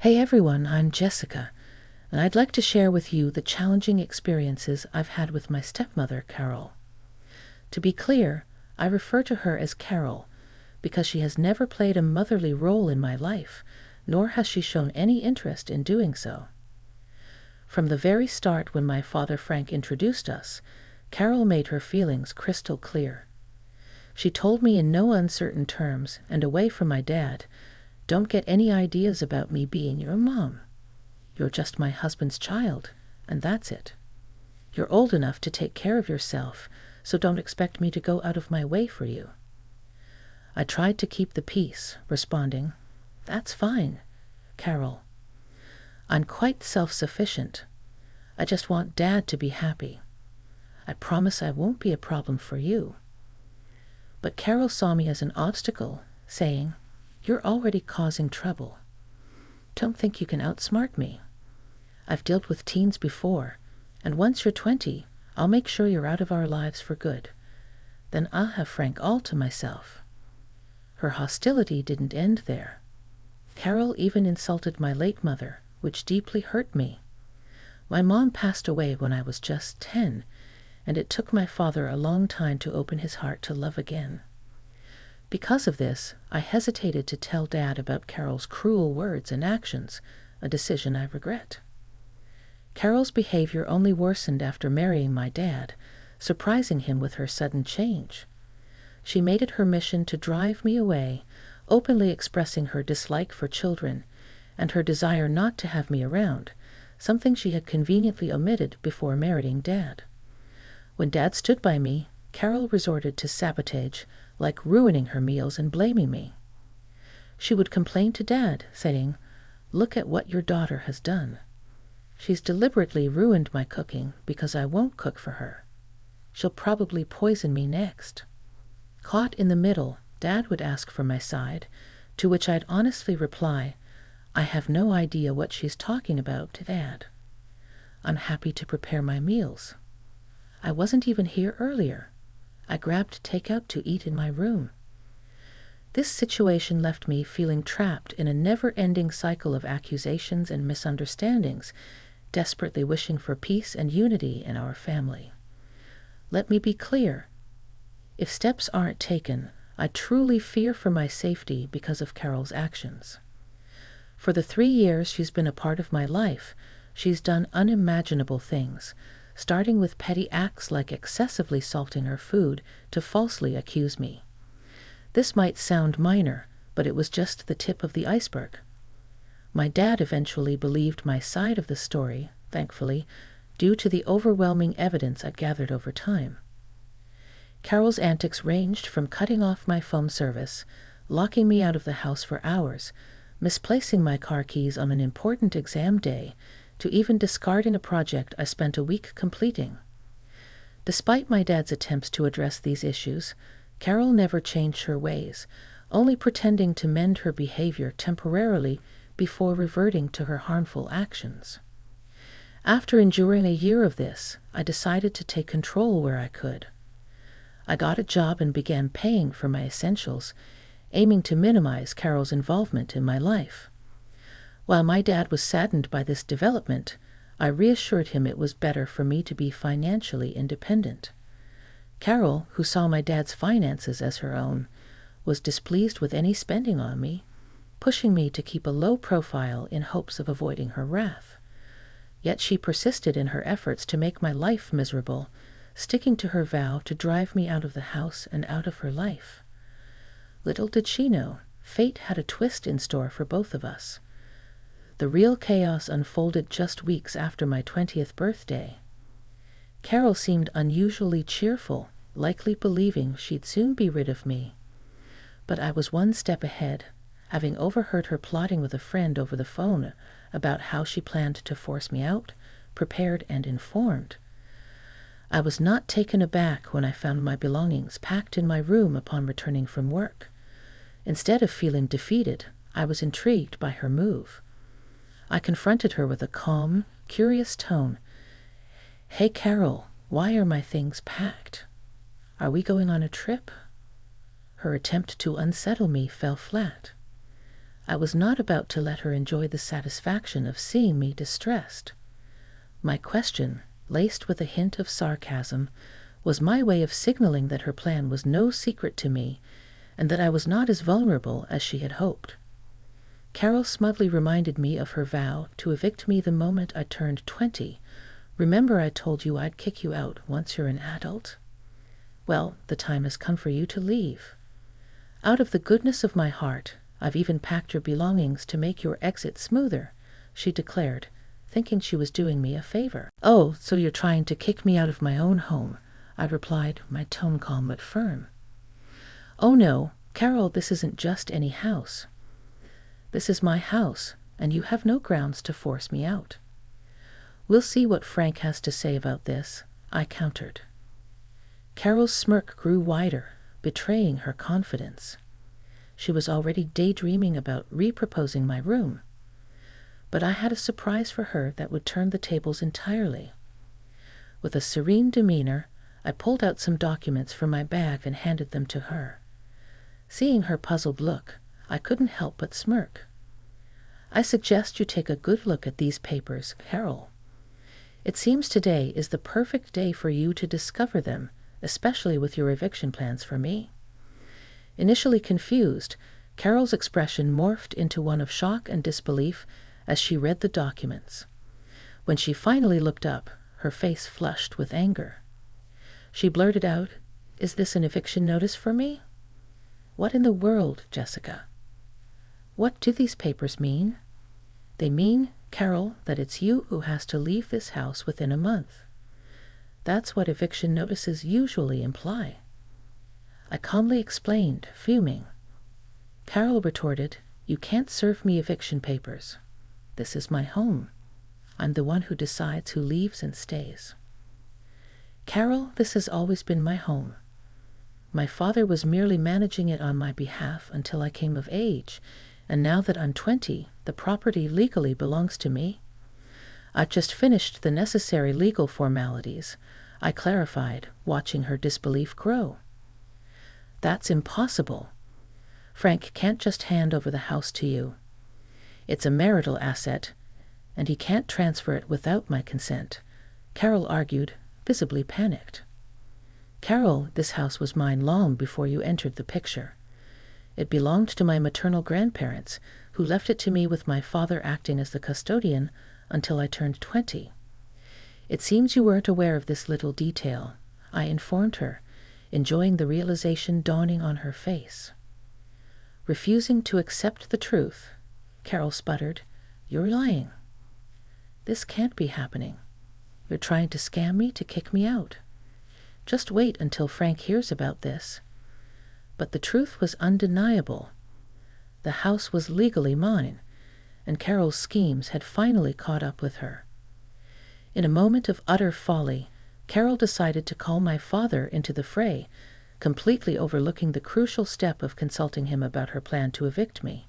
Hey everyone, I'm Jessica, and I'd like to share with you the challenging experiences I've had with my stepmother, Carol. To be clear, I refer to her as Carol because she has never played a motherly role in my life, nor has she shown any interest in doing so. From the very start when my father Frank introduced us, Carol made her feelings crystal clear. She told me in no uncertain terms, and away from my dad, "Don't get any ideas about me being your mom. You're just my husband's child, and that's it. You're old enough to take care of yourself, so don't expect me to go out of my way for you." I tried to keep the peace, responding, "That's fine, Carol. I'm quite self-sufficient. I just want Dad to be happy. I promise I won't be a problem for you." But Carol saw me as an obstacle, saying, "You're already causing trouble. Don't think you can outsmart me. I've dealt with teens before, and once you're 20, I'll make sure you're out of our lives for good. Then I'll have Frank all to myself." Her hostility didn't end there. Carol even insulted my late mother, which deeply hurt me. My mom passed away when I was just 10, and it took my father a long time to open his heart to love again. Because of this, I hesitated to tell Dad about Carol's cruel words and actions, a decision I regret. Carol's behavior only worsened after marrying my dad, surprising him with her sudden change. She made it her mission to drive me away, openly expressing her dislike for children and her desire not to have me around, something she had conveniently omitted before marrying Dad. When Dad stood by me, Carol resorted to sabotage, like ruining her meals and blaming me. She would complain to Dad, saying, "Look at what your daughter has done. She's deliberately ruined my cooking because I won't cook for her. She'll probably poison me next." Caught in the middle, Dad would ask for my side, to which I'd honestly reply, "I have no idea what she's talking about, Dad. I'm happy to prepare my meals. I wasn't even here earlier. I grabbed takeout to eat in my room." This situation left me feeling trapped in a never-ending cycle of accusations and misunderstandings, desperately wishing for peace and unity in our family. Let me be clear. If steps aren't taken, I truly fear for my safety because of Carol's actions. For the 3 years she's been a part of my life, she's done unimaginable things, starting with petty acts like excessively salting her food to falsely accuse me. This might sound minor, but it was just the tip of the iceberg. My dad eventually believed my side of the story, thankfully, due to the overwhelming evidence I'd gathered over time. Carol's antics ranged from cutting off my phone service, locking me out of the house for hours, misplacing my car keys on an important exam day, to even discarding a project I spent a week completing. Despite my dad's attempts to address these issues, Carol never changed her ways, only pretending to mend her behavior temporarily before reverting to her harmful actions. After enduring a year of this, I decided to take control where I could. I got a job and began paying for my essentials, aiming to minimize Carol's involvement in my life. While my dad was saddened by this development, I reassured him it was better for me to be financially independent. Carol, who saw my dad's finances as her own, was displeased with any spending on me, pushing me to keep a low profile in hopes of avoiding her wrath. Yet she persisted in her efforts to make my life miserable, sticking to her vow to drive me out of the house and out of her life. Little did she know, fate had a twist in store for both of us. The real chaos unfolded just weeks after my 20th birthday. Carol seemed unusually cheerful, likely believing she'd soon be rid of me. But I was one step ahead, having overheard her plotting with a friend over the phone about how she planned to force me out, prepared and informed. I was not taken aback when I found my belongings packed in my room upon returning from work. Instead of feeling defeated, I was intrigued by her move. I confronted her with a calm, curious tone. "Hey, Carol, why are my things packed? Are we going on a trip?" Her attempt to unsettle me fell flat. I was not about to let her enjoy the satisfaction of seeing me distressed. My question, laced with a hint of sarcasm, was my way of signaling that her plan was no secret to me and that I was not as vulnerable as she had hoped. Carol smugly reminded me of her vow to evict me the moment I turned 20. Remember I told you I'd kick you out once you're an adult? Well, the time has come for you to leave. Out of the goodness of my heart, I've even packed your belongings to make your exit smoother, she declared, thinking she was doing me a favor. Oh, so you're trying to kick me out of my own home, I replied, my tone calm but firm. Oh no, Carol, this isn't just any house. This is my house, and you have no grounds to force me out. We'll see what Frank has to say about this, I countered. Carol's smirk grew wider, betraying her confidence. She was already daydreaming about reproposing my room. But I had a surprise for her that would turn the tables entirely. With a serene demeanor, I pulled out some documents from my bag and handed them to her. Seeing her puzzled look, I couldn't help but smirk. I suggest you take a good look at these papers, Carol. It seems today is the perfect day for you to discover them, especially with your eviction plans for me. Initially confused, Carol's expression morphed into one of shock and disbelief as she read the documents. When she finally looked up, her face flushed with anger. She blurted out, "Is this an eviction notice for me?" "What in the world, Jessica?" "What do these papers mean?" "They mean, Carol, that it's you who has to leave this house within a month. That's what eviction notices usually imply." I calmly explained, fuming. Carol retorted, "You can't serve me eviction papers. This is my home. I'm the one who decides who leaves and stays." "Carol, this has always been my home. My father was merely managing it on my behalf until I came of age, and now that I'm 20, the property legally belongs to me. I've just finished the necessary legal formalities," I clarified, watching her disbelief grow. "That's impossible. Frank can't just hand over the house to you. It's a marital asset, and he can't transfer it without my consent," Carol argued, visibly panicked. "Carol, this house was mine long before you entered the picture. It belonged to my maternal grandparents, who left it to me with my father acting as the custodian until I turned 20. It seems you weren't aware of this little detail," I informed her, enjoying the realization dawning on her face. Refusing to accept the truth, Carol sputtered, "You're lying. This can't be happening. You're trying to scam me to kick me out. Just wait until Frank hears about this." But the truth was undeniable. The house was legally mine, and Carol's schemes had finally caught up with her. In a moment of utter folly, Carol decided to call my father into the fray, completely overlooking the crucial step of consulting him about her plan to evict me.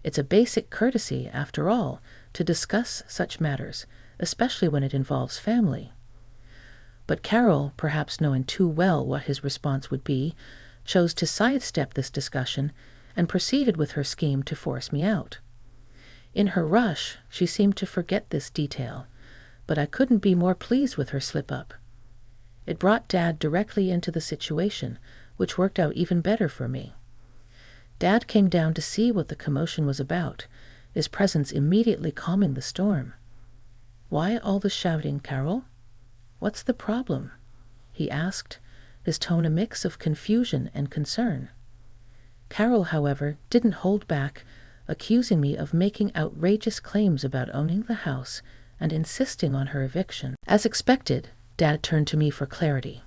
It's a basic courtesy, after all, to discuss such matters, especially when it involves family. But Carol, perhaps knowing too well what his response would be, chose to sidestep this discussion and proceeded with her scheme to force me out. In her rush, she seemed to forget this detail, but I couldn't be more pleased with her slip-up. It brought Dad directly into the situation, which worked out even better for me. Dad came down to see what the commotion was about, his presence immediately calming the storm. "Why all the shouting, Carol? What's the problem?" he asked, his tone a mix of confusion and concern. Carol, however, didn't hold back, accusing me of making outrageous claims about owning the house and insisting on her eviction. As expected, Dad turned to me for clarity.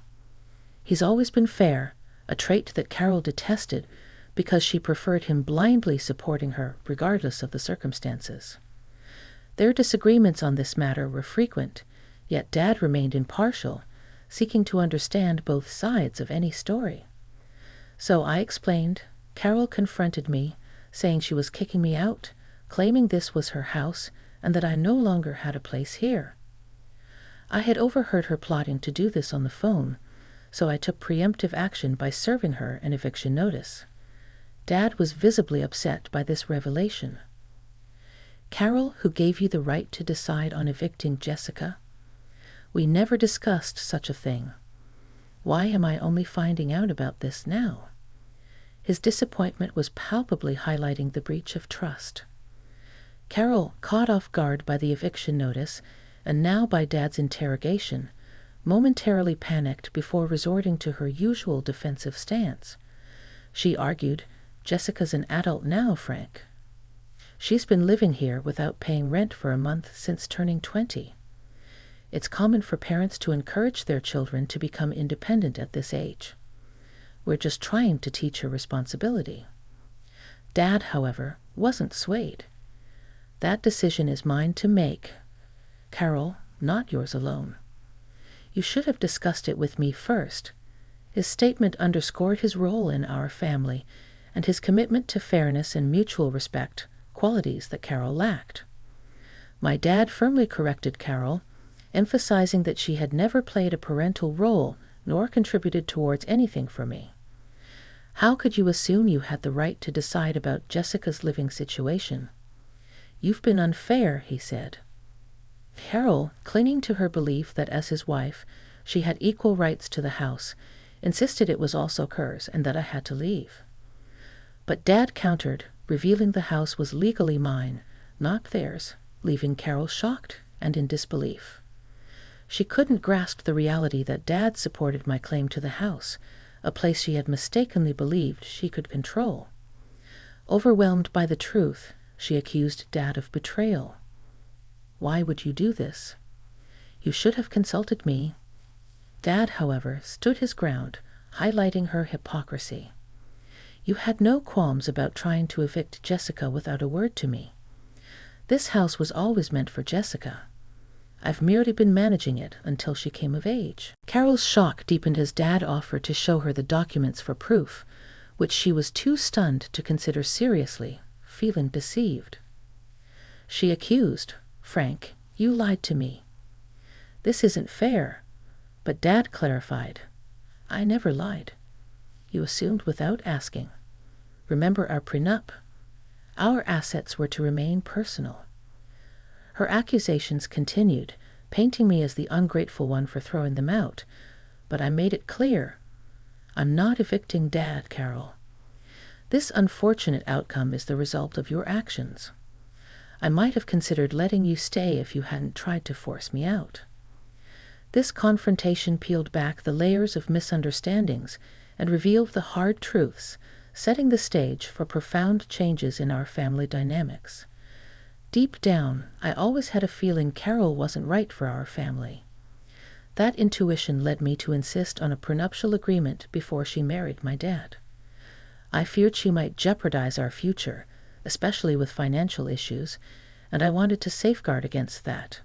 He's always been fair, a trait that Carol detested because she preferred him blindly supporting her regardless of the circumstances. Their disagreements on this matter were frequent, yet Dad remained impartial, seeking to understand both sides of any story. So I explained. Carol confronted me, saying she was kicking me out, claiming this was her house and that I no longer had a place here. I had overheard her plotting to do this on the phone, so I took preemptive action by serving her an eviction notice. Dad was visibly upset by this revelation. Carol, who gave you the right to decide on evicting Jessica? We never discussed such a thing. Why am I only finding out about this now? His disappointment was palpably highlighting the breach of trust. Carol, caught off guard by the eviction notice, and now by Dad's interrogation, momentarily panicked before resorting to her usual defensive stance. She argued, "Jessica's an adult now, Frank. She's been living here without paying rent for a month since turning 20. It's common for parents to encourage their children to become independent at this age. We're just trying to teach her responsibility." Dad, however, wasn't swayed. "That decision is mine to make, Carol, not yours alone. You should have discussed it with me first." His statement underscored his role in our family and his commitment to fairness and mutual respect, qualities that Carol lacked. My dad firmly corrected Carol, emphasizing that she had never played a parental role nor contributed towards anything for me. "How could you assume you had the right to decide about Jessica's living situation? You've been unfair," he said. Carol, clinging to her belief that as his wife, she had equal rights to the house, insisted it was also hers and that I had to leave. But Dad countered, revealing the house was legally mine, not theirs, leaving Carol shocked and in disbelief. She couldn't grasp the reality that Dad supported my claim to the house, a place she had mistakenly believed she could control. Overwhelmed by the truth, she accused Dad of betrayal. "Why would you do this? You should have consulted me." Dad, however, stood his ground, highlighting her hypocrisy. "You had no qualms about trying to evict Jessica without a word to me. This house was always meant for Jessica. I've merely been managing it until she came of age." Carol's shock deepened as Dad offered to show her the documents for proof, which she was too stunned to consider seriously, feeling deceived. She accused, "Frank, you lied to me. This isn't fair." But Dad clarified, "I never lied. You assumed without asking. Remember our prenup? Our assets were to remain personal." Her accusations continued, painting me as the ungrateful one for throwing them out, but I made it clear, "I'm not evicting Dad, Carol. This unfortunate outcome is the result of your actions. I might have considered letting you stay if you hadn't tried to force me out." This confrontation peeled back the layers of misunderstandings and revealed the hard truths, setting the stage for profound changes in our family dynamics. Deep down, I always had a feeling Carol wasn't right for our family. That intuition led me to insist on a prenuptial agreement before she married my dad. I feared she might jeopardize our future, especially with financial issues, and I wanted to safeguard against that.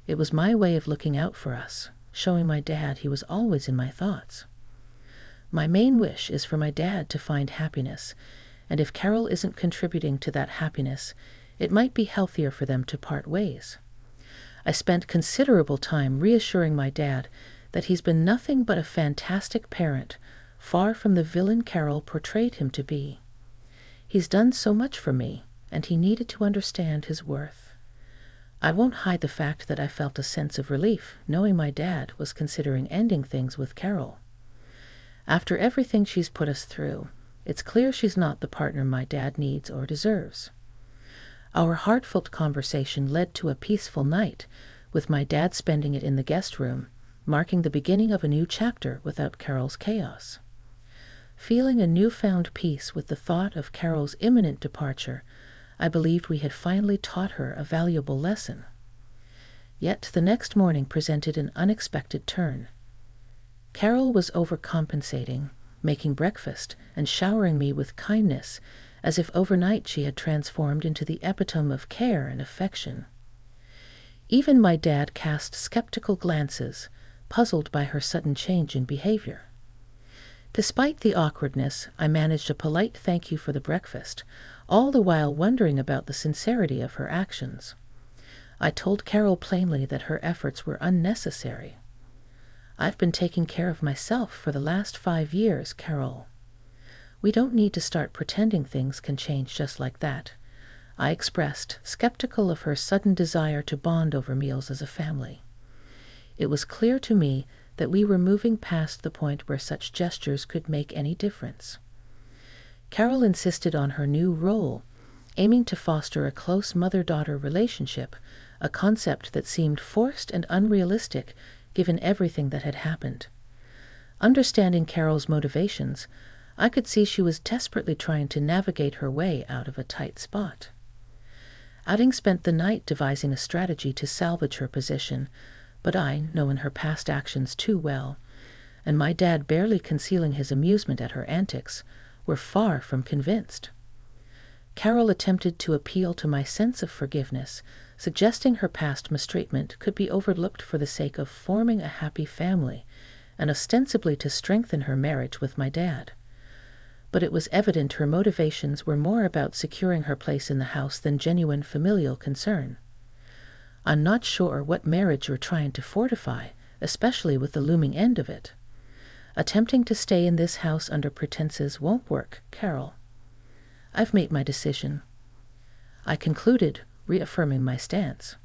It was my way of looking out for us, showing my dad he was always in my thoughts. My main wish is for my dad to find happiness, and if Carol isn't contributing to that happiness, it might be healthier for them to part ways. I spent considerable time reassuring my dad that he's been nothing but a fantastic parent, far from the villain Carol portrayed him to be. He's done so much for me, and he needed to understand his worth. I won't hide the fact that I felt a sense of relief knowing my dad was considering ending things with Carol. After everything she's put us through, it's clear she's not the partner my dad needs or deserves. Our heartfelt conversation led to a peaceful night, with my dad spending it in the guest room, marking the beginning of a new chapter without Carol's chaos. Feeling a newfound peace with the thought of Carol's imminent departure, I believed we had finally taught her a valuable lesson. Yet the next morning presented an unexpected turn. Carol was overcompensating, making breakfast and showering me with kindness, as if overnight she had transformed into the epitome of care and affection. Even my dad cast skeptical glances, puzzled by her sudden change in behavior. Despite the awkwardness, I managed a polite thank you for the breakfast, all the while wondering about the sincerity of her actions. I told Carol plainly that her efforts were unnecessary. "I've been taking care of myself for the last 5 years, Carol. We don't need to start pretending things can change just like that, I expressed, skeptical of her sudden desire to bond over meals as a family. It was clear to me that we were moving past the point where such gestures could make any difference. Carol insisted on her new role, aiming to foster a close mother-daughter relationship, a concept that seemed forced and unrealistic given everything that had happened. Understanding Carol's motivations, I could see she was desperately trying to navigate her way out of a tight spot. Adding spent the night devising a strategy to salvage her position, but I, knowing her past actions too well, and my dad barely concealing his amusement at her antics, were far from convinced. Carol attempted to appeal to my sense of forgiveness, suggesting her past mistreatment could be overlooked for the sake of forming a happy family, and ostensibly to strengthen her marriage with my dad. But it was evident her motivations were more about securing her place in the house than genuine familial concern. I'm not sure what marriage you're trying to fortify, especially with the looming end of it. Attempting to stay in this house under pretenses won't work, Carol. I've made my decision, I concluded, reaffirming my stance.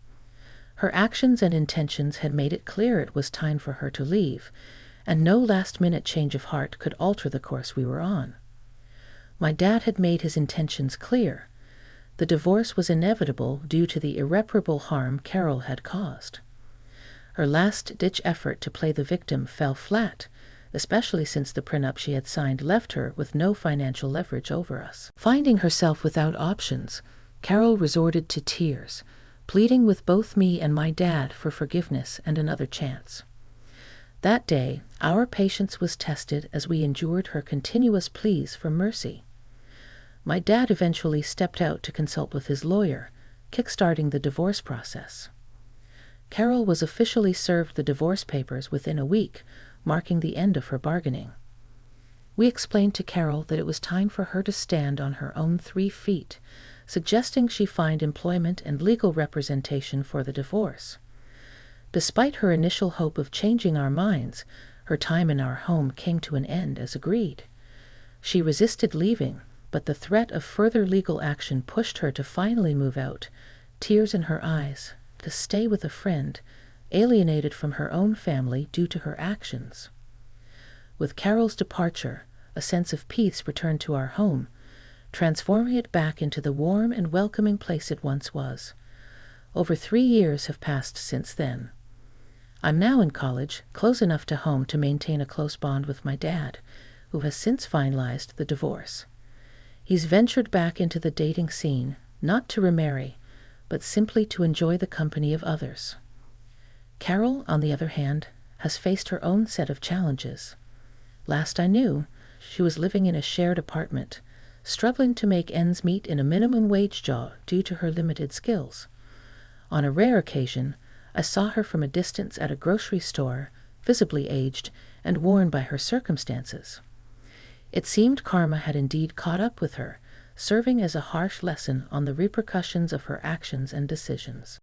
Her actions and intentions had made it clear it was time for her to leave, and no last-minute change of heart could alter the course we were on. My dad had made his intentions clear. The divorce was inevitable due to the irreparable harm Carol had caused. Her last-ditch effort to play the victim fell flat, especially since the prenup she had signed left her with no financial leverage over us. Finding herself without options, Carol resorted to tears, pleading with both me and my dad for forgiveness and another chance. That day, our patience was tested as we endured her continuous pleas for mercy. My dad eventually stepped out to consult with his lawyer, kickstarting the divorce process. Carol was officially served the divorce papers within a week, marking the end of her bargaining. We explained to Carol that it was time for her to stand on her own 3 feet, suggesting she find employment and legal representation for the divorce. Despite her initial hope of changing our minds, her time in our home came to an end as agreed. She resisted leaving, but the threat of further legal action pushed her to finally move out, tears in her eyes, to stay with a friend, alienated from her own family due to her actions. With Carol's departure, a sense of peace returned to our home, transforming it back into the warm and welcoming place it once was. Over 3 years have passed since then. I'm now in college, close enough to home to maintain a close bond with my dad, who has since finalized the divorce. He's ventured back into the dating scene, not to remarry, but simply to enjoy the company of others. Carol, on the other hand, has faced her own set of challenges. Last I knew, she was living in a shared apartment, struggling to make ends meet in a minimum wage job due to her limited skills. On a rare occasion, I saw her from a distance at a grocery store, visibly aged and worn by her circumstances. It seemed karma had indeed caught up with her, serving as a harsh lesson on the repercussions of her actions and decisions.